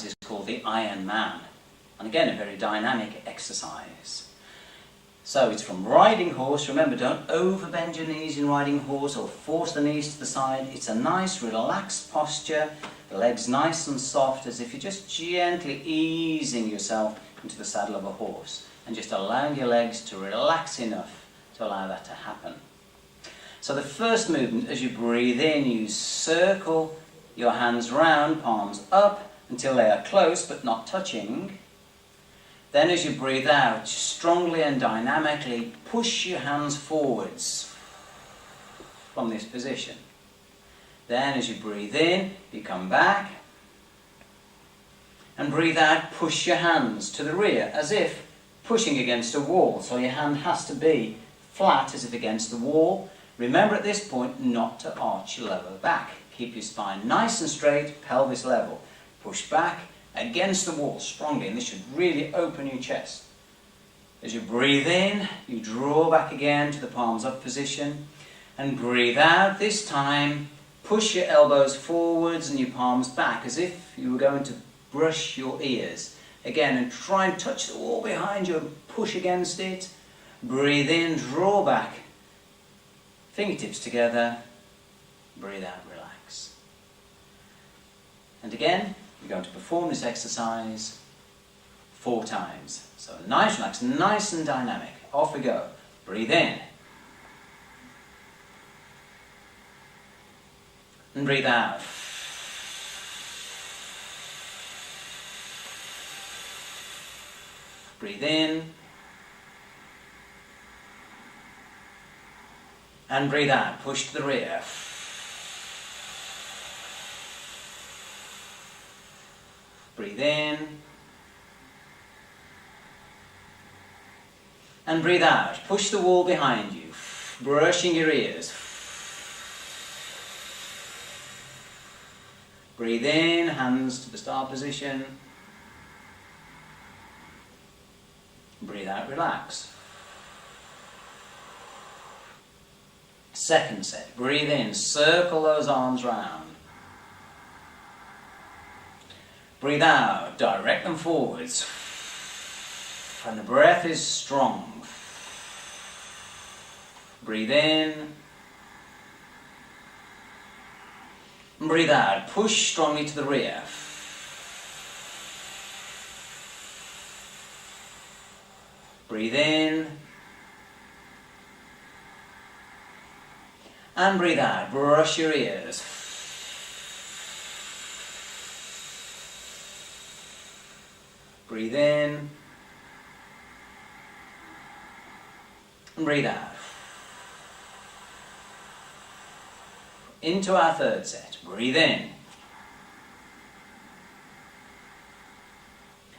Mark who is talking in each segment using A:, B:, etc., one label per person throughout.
A: is called the Iron Man, and again a very dynamic exercise. So it's from riding horse. Remember, don't overbend your knees in riding horse or force the knees to the side. It's a nice relaxed posture, the legs nice and soft, as if you're just gently easing yourself into the saddle of a horse and just allowing your legs to relax enough to allow that to happen. So the first movement, as you breathe in, you circle your hands round, palms up until they are close but not touching. Then as you breathe out, strongly and dynamically push your hands forwards from this position. Then as you breathe in, you come back, and breathe out, push your hands to the rear as if pushing against a wall. So your hand has to be flat as if against the wall. Remember at this point not to arch your lower back. Keep your spine nice and straight, pelvis level. Push back against the wall strongly, and this should really open your chest. As you breathe in, you draw back again to the palms up position, and breathe out. This time, push your elbows forwards and your palms back as if you were going to brush your ears. Again, and try and touch the wall behind you and push against it. Breathe in, draw back, fingertips together, breathe out, relax. And again, we're going to perform this exercise 4 times. So nice, relax, nice and dynamic. Off we go. Breathe in. And breathe out. Breathe in. And breathe out. Push to the rear. Breathe in. And breathe out. Push the wall behind you, brushing your ears. Breathe in, hands to the start position. Breathe out, relax. Second set. Breathe in, circle those arms round. Breathe out, direct them forwards. And the breath is strong. Breathe in. And breathe out, push strongly to the rear. Breathe in. And breathe out, brush your ears. Breathe in. And breathe out. Into our third set. Breathe in.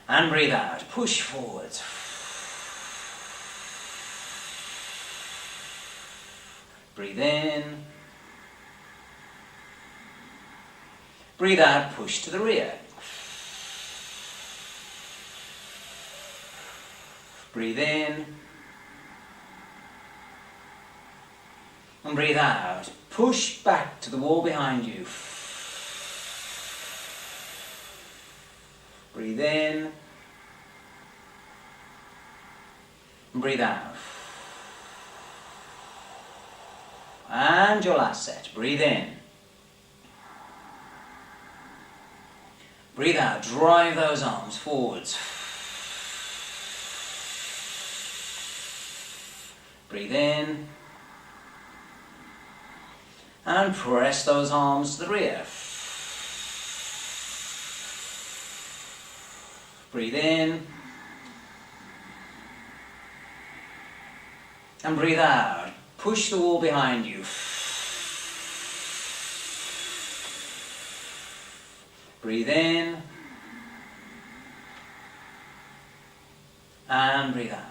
A: And breathe out. Push forwards. Breathe in. Breathe out. Push to the rear. Breathe in. And breathe out. Push back to the wall behind you. Breathe in. And breathe out. And your last set. Breathe in. Breathe out. Drive those arms forwards. Breathe in. And press those arms to the rear. Breathe in. And breathe out. Push the wall behind you. Breathe in. And breathe out.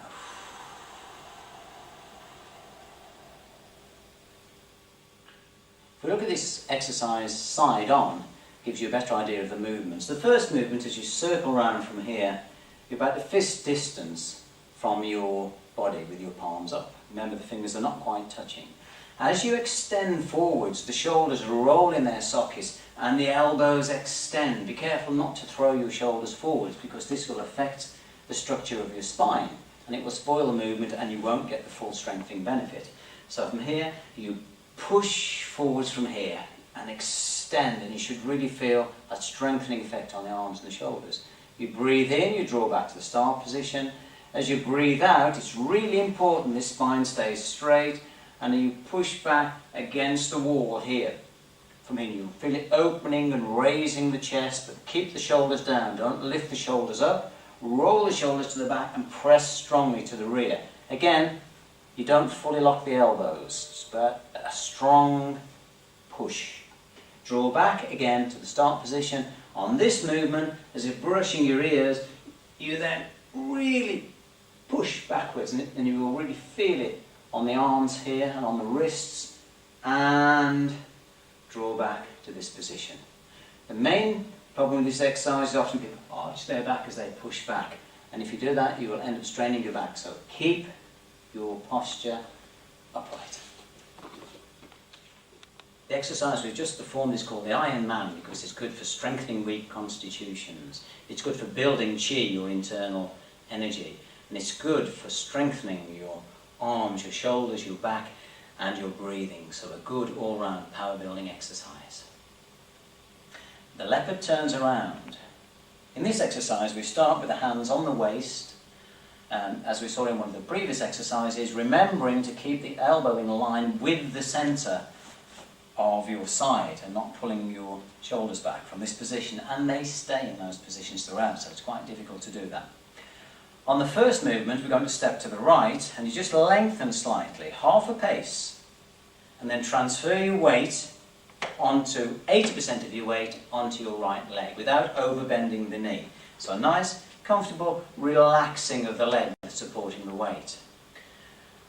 A: If we look at this exercise side on, gives you a better idea of the movements. The first movement, as you circle round from here, you're about a fist distance from your body with your palms up. Remember, the fingers are not quite touching. As you extend forwards, the shoulders roll in their sockets and the elbows extend. Be careful not to throw your shoulders forwards because this will affect the structure of your spine and it will spoil the movement and you won't get the full strengthening benefit. So from here, you push forwards from here and extend, and you should really feel a strengthening effect on the arms and the shoulders. You breathe in, you draw back to the start position. As you breathe out, it's really important this spine stays straight, and you push back against the wall here. From here, you feel it opening and raising the chest, but keep the shoulders down. Don't lift the shoulders up. Roll the shoulders to the back and press strongly to the rear. Again, you don't fully lock the elbows, but a strong push. Draw back again to the start position. On this movement, as if brushing your ears, you then really push backwards, and you will really feel it on the arms here and on the wrists, and draw back to this position. The main problem with this exercise is often people arch their back as they push back, and if you do that you will end up straining your back, so keep your posture upright. The exercise we've just performed is called the Iron Man because it's good for strengthening weak constitutions. It's good for building chi, your internal energy, and it's good for strengthening your arms, your shoulders, your back and your breathing, so a good all-round power building exercise. The Leopard turns around. In this exercise we start with the hands on the waist, as we saw in one of the previous exercises, remembering to keep the elbow in line with the centre of your side and not pulling your shoulders back from this position, and they stay in those positions throughout, so it's quite difficult to do that. On the first movement we're going to step to the right and you just lengthen slightly, half a pace, and then transfer your weight onto 80% of your weight onto your right leg without overbending the knee. So a nice, comfortable relaxing of the leg supporting the weight.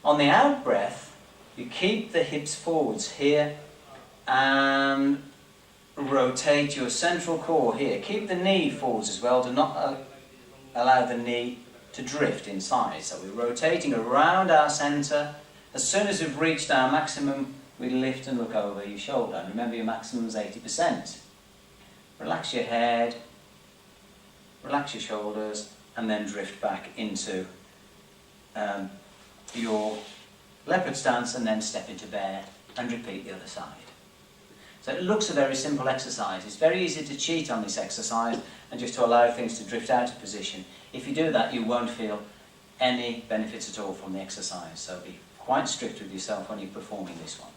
A: On the out breath, you keep the hips forwards here and rotate your central core here. Keep the knee forwards as well, do not allow the knee to drift inside. So we're rotating around our centre. As soon as we've reached our maximum, we lift and look over your shoulder. And remember, your maximum is 80%. Relax your head, relax your shoulders, and then drift back into your leopard stance, and then step into bear and repeat the other side. So it looks a very simple exercise. It's very easy to cheat on this exercise and just to allow things to drift out of position. If you do that, you won't feel any benefits at all from the exercise. So be quite strict with yourself when you're performing this one.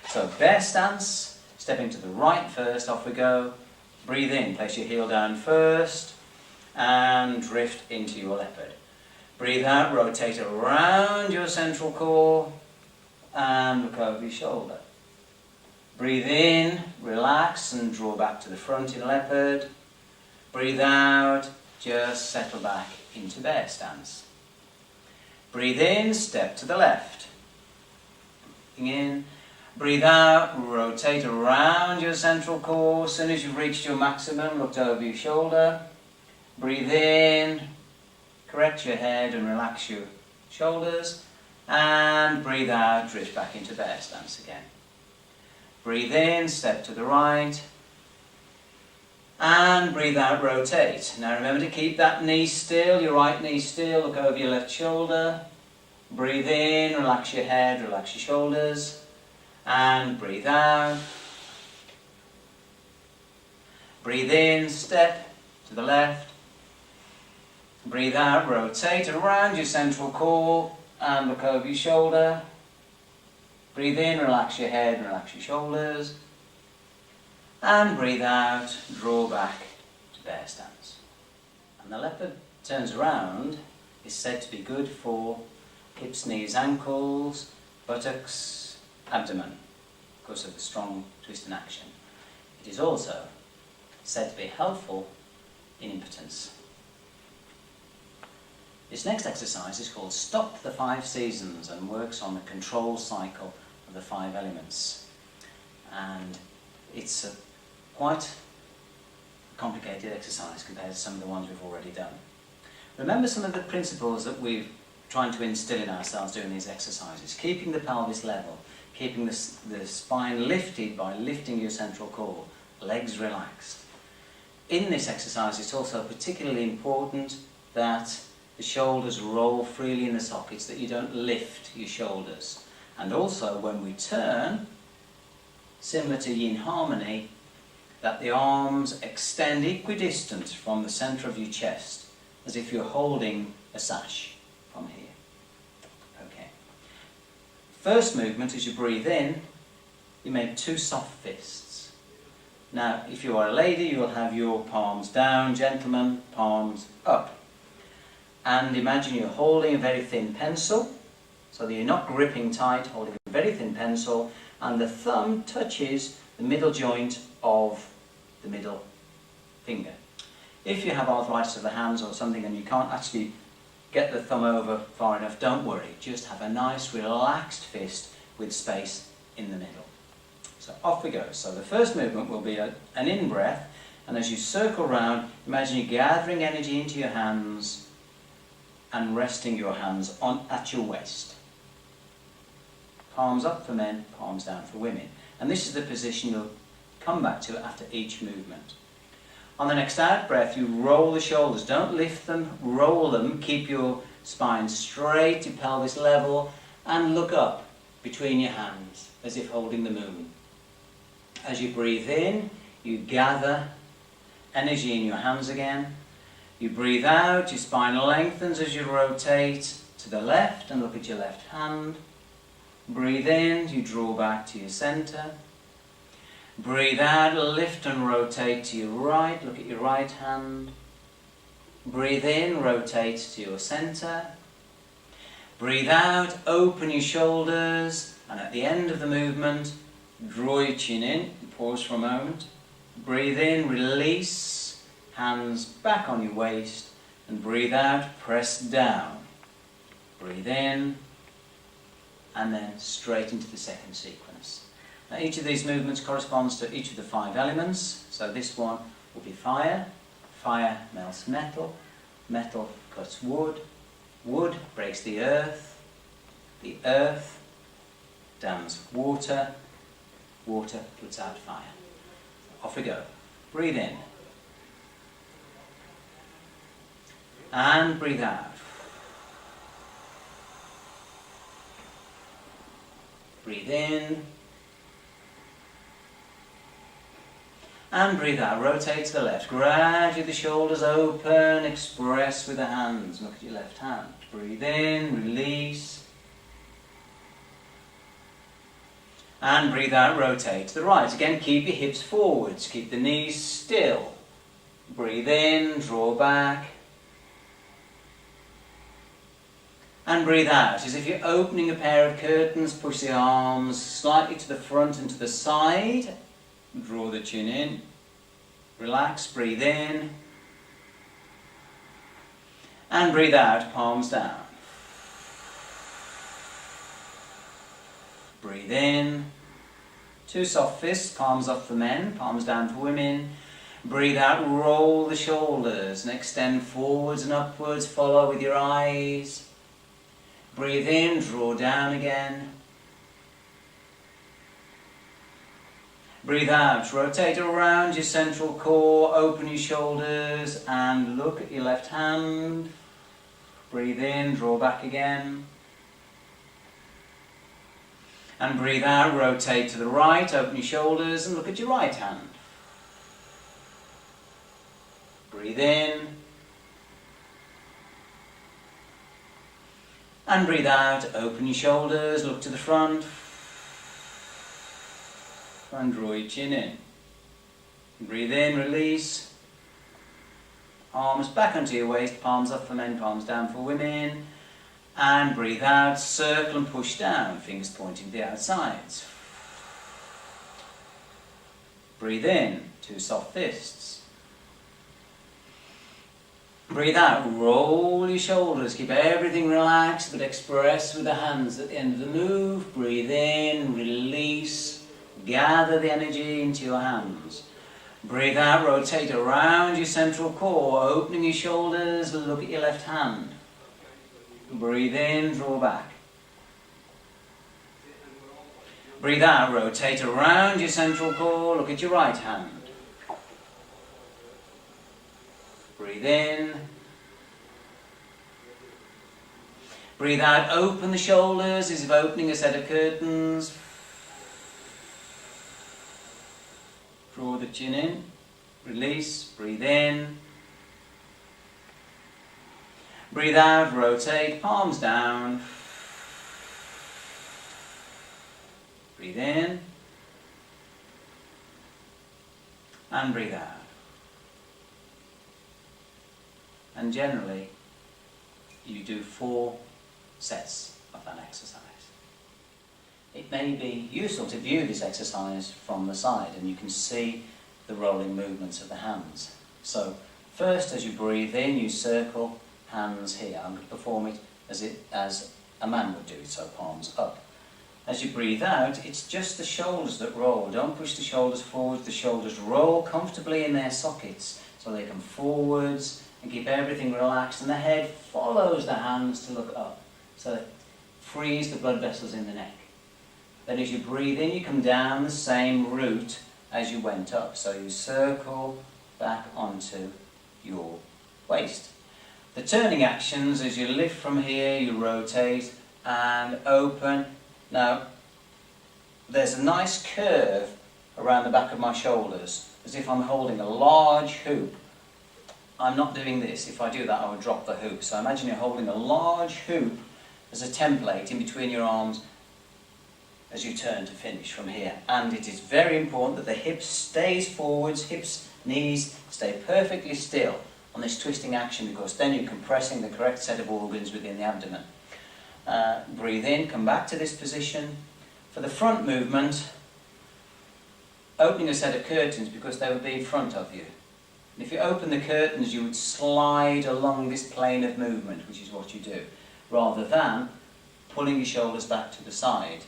A: So bear stance, stepping to the right first, off we go. Breathe in, place your heel down first, and drift into your leopard. Breathe out, rotate around your central core, and look over your shoulder. Breathe in, relax and draw back to the front in leopard. Breathe out, just settle back into bear stance. Breathe in, step to the left. Breathing in, breathe out, rotate around your central core. As soon as you've reached your maximum, look over your shoulder. Breathe in, correct your head and relax your shoulders. And breathe out, drift back into bear stance again. Breathe in, step to the right, and breathe out, rotate. Now remember to keep that knee still, your right knee still, look over your left shoulder. Breathe in, relax your head, relax your shoulders, and breathe out. Breathe in, step to the left. Breathe out, rotate around your central core, and look over your shoulder. Breathe in, relax your head, relax your shoulders. And breathe out, draw back to bear stance. And the leopard turns around is said to be good for hips, knees, ankles, buttocks, abdomen, because of the strong twist and action. It is also said to be helpful in impotence. This next exercise is called Stop the 5 Seasons and works on the control cycle of the 5 elements. And it's a quite complicated exercise compared to some of the ones we've already done. Remember some of the principles that we're trying to instill in ourselves doing these exercises. Keeping the pelvis level, keeping the spine lifted by lifting your central core, legs relaxed. In this exercise, it's also particularly important that the shoulders roll freely in the sockets, that you don't lift your shoulders. And also, when we turn, similar to Yin Harmony, that the arms extend equidistant from the centre of your chest, as if you're holding a sash from here. Okay. First movement, as you breathe in, you make 2 soft fists. Now, if you are a lady, you will have your palms down, gentlemen, palms up. And imagine you're holding a very thin pencil, so that you're not gripping tight, holding a very thin pencil, and the thumb touches the middle joint of the middle finger. If you have arthritis of the hands or something and you can't actually get the thumb over far enough, don't worry. Just have a nice relaxed fist with space in the middle. So off we go. So the first movement will be an in-breath, and as you circle round, imagine you're gathering energy into your hands and resting your hands at your waist. Palms up for men, palms down for women. And this is the position you'll come back to after each movement. On the next out breath, you roll the shoulders. Don't lift them, roll them. Keep your spine straight, your pelvis level, and look up between your hands as if holding the moon. As you breathe in, you gather energy in your hands again. You breathe out, your spine lengthens as you rotate to the left and look at your left hand. Breathe in, you draw back to your centre. Breathe out, lift and rotate to your right, look at your right hand. Breathe in, rotate to your centre. Breathe out, open your shoulders, and at the end of the movement, draw your chin in, pause for a moment. Breathe in, release, hands back on your waist, and breathe out, press down. Breathe in, and then straight into the second sequence. Now each of these movements corresponds to each of the 5 elements. So this one will be fire. Fire melts metal. Metal cuts wood. Wood breaks the earth. The earth dams water. Water puts out fire. Off we go. Breathe in. And breathe out. Breathe in. And breathe out. Rotate to the left. Gradually the shoulders open. Express with the hands. Look at your left hand. Breathe in. Release. And breathe out. Rotate to the right. Again, keep your hips forwards. Keep the knees still. Breathe in. Draw back. And breathe out, as if you're opening a pair of curtains. Push the arms slightly to the front and to the side. Draw the chin in. Relax, breathe in. And breathe out, palms down. Breathe in. 2 soft fists, palms up for men, palms down for women. Breathe out, roll the shoulders and extend forwards and upwards. Follow with your eyes. Breathe in, draw down again. Breathe out, rotate around your central core, open your shoulders and look at your left hand. Breathe in, draw back again. And breathe out, rotate to the right, open your shoulders and look at your right hand. Breathe in. And breathe out, open your shoulders, look to the front. And draw your chin in. Breathe in, release. Arms back onto your waist, palms up for men, palms down for women. And breathe out, circle and push down, fingers pointing to the outsides. Breathe in, 2 soft fists. Breathe out, roll your shoulders, keep everything relaxed but express with the hands at the end of the move. Breathe in, release, gather the energy into your hands. Breathe out, rotate around your central core, opening your shoulders, look at your left hand. Breathe in, draw back. Breathe out, rotate around your central core, look at your right hand. Breathe in. Breathe out, open the shoulders as if opening a set of curtains. Draw the chin in. Release, breathe in. Breathe out, rotate, palms down. Breathe in. And breathe out. And generally, you do 4 sets of that exercise. It may be useful to view this exercise from the side, and you can see the rolling movements of the hands. So first, as you breathe in, you circle hands here. I'm going to perform it as a man would do it, so palms up. As you breathe out, it's just the shoulders that roll. Don't push the shoulders forwards. The shoulders roll comfortably in their sockets so they come forwards and keep everything relaxed, and the head follows the hands to look up, so it frees the blood vessels in the neck. Then as you breathe in, you come down the same route as you went up, so you circle back onto your waist. The turning actions, as you lift from here, you rotate and open. Now, there's a nice curve around the back of my shoulders, as if I'm holding a large hoop. I'm not doing this. If I do that, I would drop the hoop. So imagine you're holding a large hoop as a template in between your arms as you turn to finish from here. And it is very important that the hips stays forwards, hips, knees stay perfectly still on this twisting action, because then you're compressing the correct set of organs within the abdomen. Breathe in, come back to this position. For the front movement, opening a set of curtains because they would be in front of you. And if you open the curtains, you would slide along this plane of movement, which is what you do, rather than pulling your shoulders back to the side.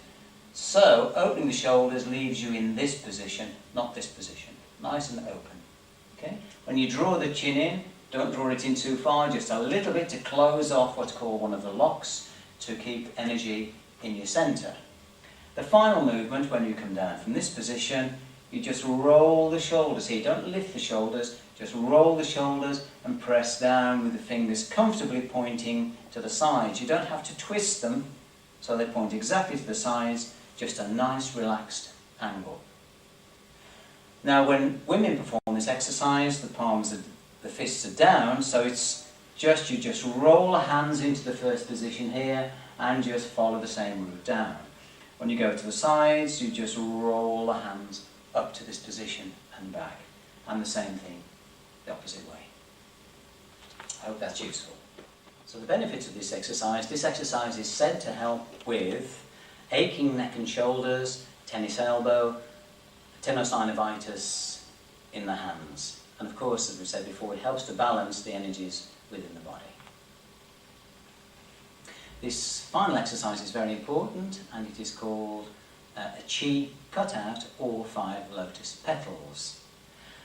A: So, opening the shoulders leaves you in this position, not this position. Nice and open. Okay? When you draw the chin in, don't draw it in too far, just a little bit to close off what's called one of the locks, to keep energy in your centre. The final movement, when you come down from this position, you just roll the shoulders here. Don't lift the shoulders, just roll the shoulders and press down with the fingers comfortably pointing to the sides. You don't have to twist them so they point exactly to the sides, just a nice relaxed angle. Now when women perform this exercise, the fists are down, so it's just, you just roll the hands into the first position here and just follow the same route down. When you go to the sides, you just roll the hands up to this position and back, and the same thing the opposite way. I hope that's useful. So the benefits of this exercise is said to help with aching neck and shoulders, tennis elbow, tenosynovitis in the hands, and of course, as we said before, it helps to balance the energies within the body. This final exercise is very important, and it is called a chi cutout or 5 lotus petals.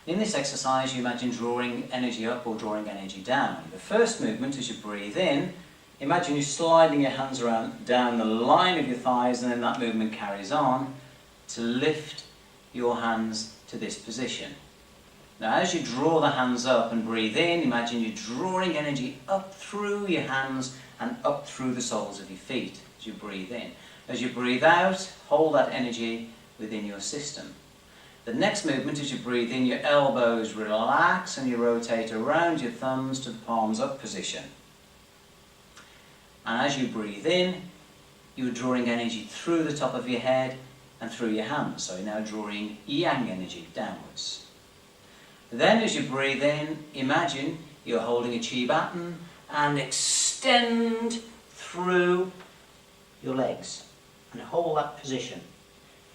A: In this exercise, you imagine drawing energy up or drawing energy down. The first movement, as you breathe in, imagine you sliding your hands around down the line of your thighs, and then that movement carries on to lift your hands to this position. Now, as you draw the hands up and breathe in, imagine you're drawing energy up through your hands and up through the soles of your feet as you breathe in. As you breathe out, hold that energy within your system. The next movement, as you breathe in, your elbows relax and you rotate around your thumbs to the palms up position. And as you breathe in, you're drawing energy through the top of your head and through your hands. So you're now drawing yang energy downwards. Then as you breathe in, imagine you're holding a chi baton and extend through your legs and hold that position.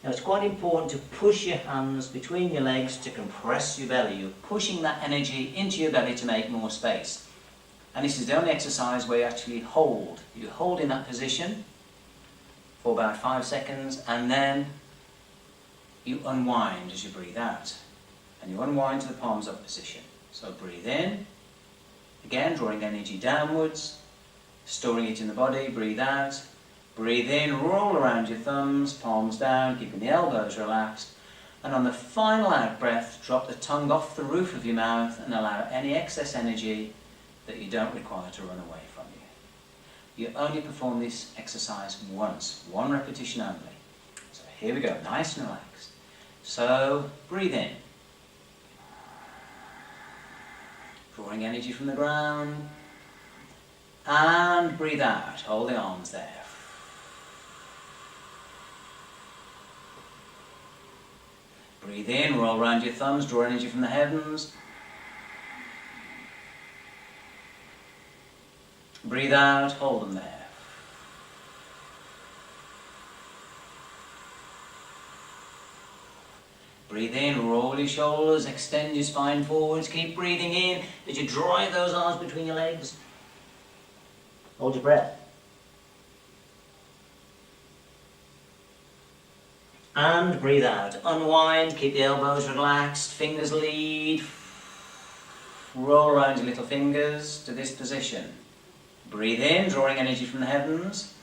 A: Now it's quite important to push your hands between your legs to compress your belly. You're pushing that energy into your belly to make more space. And this is the only exercise where you actually hold. You hold in that position for about 5 seconds, and then you unwind as you breathe out. And you unwind to the palms up position. So breathe in, again drawing energy downwards, storing it in the body, breathe out, breathe in, roll around your thumbs, palms down, keeping the elbows relaxed, And on the final out breath, drop the tongue off the roof of your mouth and allow any excess energy that you don't require to run away from you. You only perform this exercise once, one repetition only. So here we go, nice and relaxed. So breathe in, drawing energy from the ground, and breathe out, hold the arms there. Breathe in, roll around your thumbs, draw energy from the heavens. Breathe out, hold them there. Breathe in, roll your shoulders, extend your spine forwards, keep breathing in as you drive those arms between your legs. Hold your breath. And breathe out. Unwind, keep the elbows relaxed, fingers lead. Roll around your little fingers to this position. Breathe in, drawing energy from the heavens.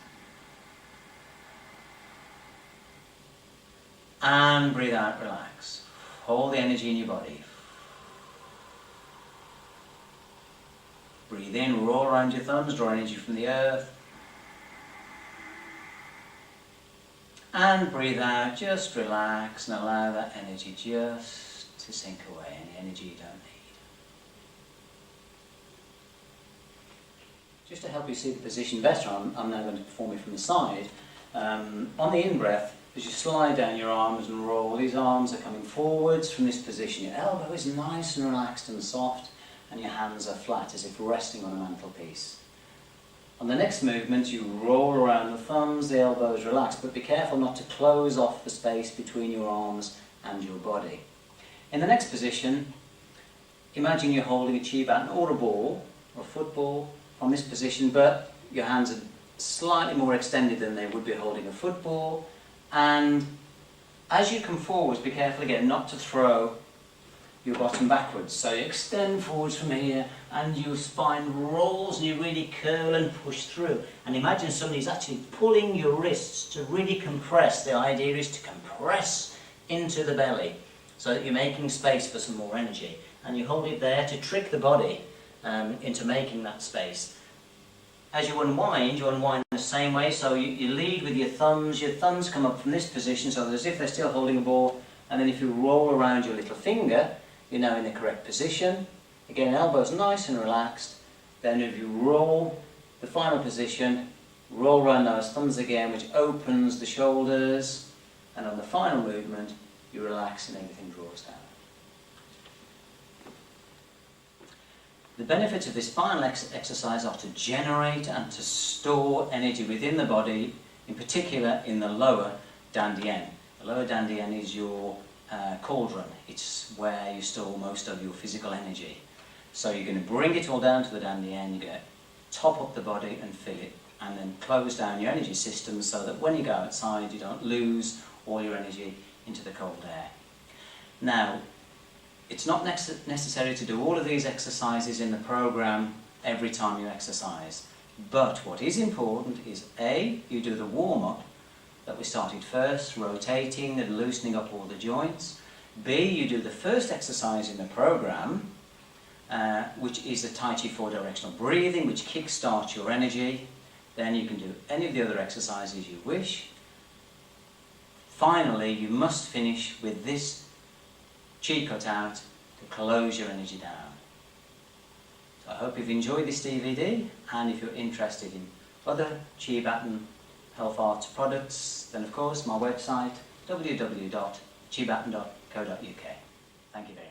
A: And breathe out, relax. Hold the energy in your body. Breathe in, roll around your thumbs, draw energy from the earth. And breathe out, just relax and allow that energy just to sink away, any energy you don't need. Just to help you see the position better, I'm now going to perform it from the side. On the in-breath, as you slide down your arms and roll, these arms are coming forwards from this position. Your elbow is nice and relaxed and soft, and your hands are flat as if resting on a mantelpiece. On the next movement, you roll around the thumbs, the elbows relax, but be careful not to close off the space between your arms and your body. In the next position, imagine you're holding a chi baton or a ball, or a football, from this position, but your hands are slightly more extended than they would be holding a football. And as you come forwards, be careful again not to throw your bottom backwards. So you extend forwards from here and your spine rolls and you really curl and push through. And imagine somebody's actually pulling your wrists to really compress. The idea is to compress into the belly so that you're making space for some more energy. And you hold it there to trick the body into making that space. As you unwind the same way. So you lead with your thumbs come up from this position so as if they're still holding a ball. And then if you roll around your little finger, you're now in the correct position. Again, elbows nice and relaxed. Then if you roll, the final position, roll around those thumbs again, which opens the shoulders. And on the final movement, you relax and everything draws down. The benefits of this final exercise are to generate and to store energy within the body, in particular in the lower dantian. The lower dantian is your cauldron. It's where you store most of your physical energy. So you're going to bring it all down to the dantian, you're going to top up the body and fill it, and then close down your energy system so that when you go outside you don't lose all your energy into the cold air. Now, it's not necessary to do all of these exercises in the program every time you exercise, but what is important is A, you do the warm-up that we started first, rotating and loosening up all the joints. B, you do the first exercise in the program, which is the Tai Chi 4 directional breathing, which kick-starts your energy. Then you can do any of the other exercises you wish. Finally, you must finish with this chi cutout to close your energy down. So I hope you've enjoyed this DVD, and if you're interested in other Chi Baton Health Arts products, then of course my website www.chibaton.co.uk. Thank you very much.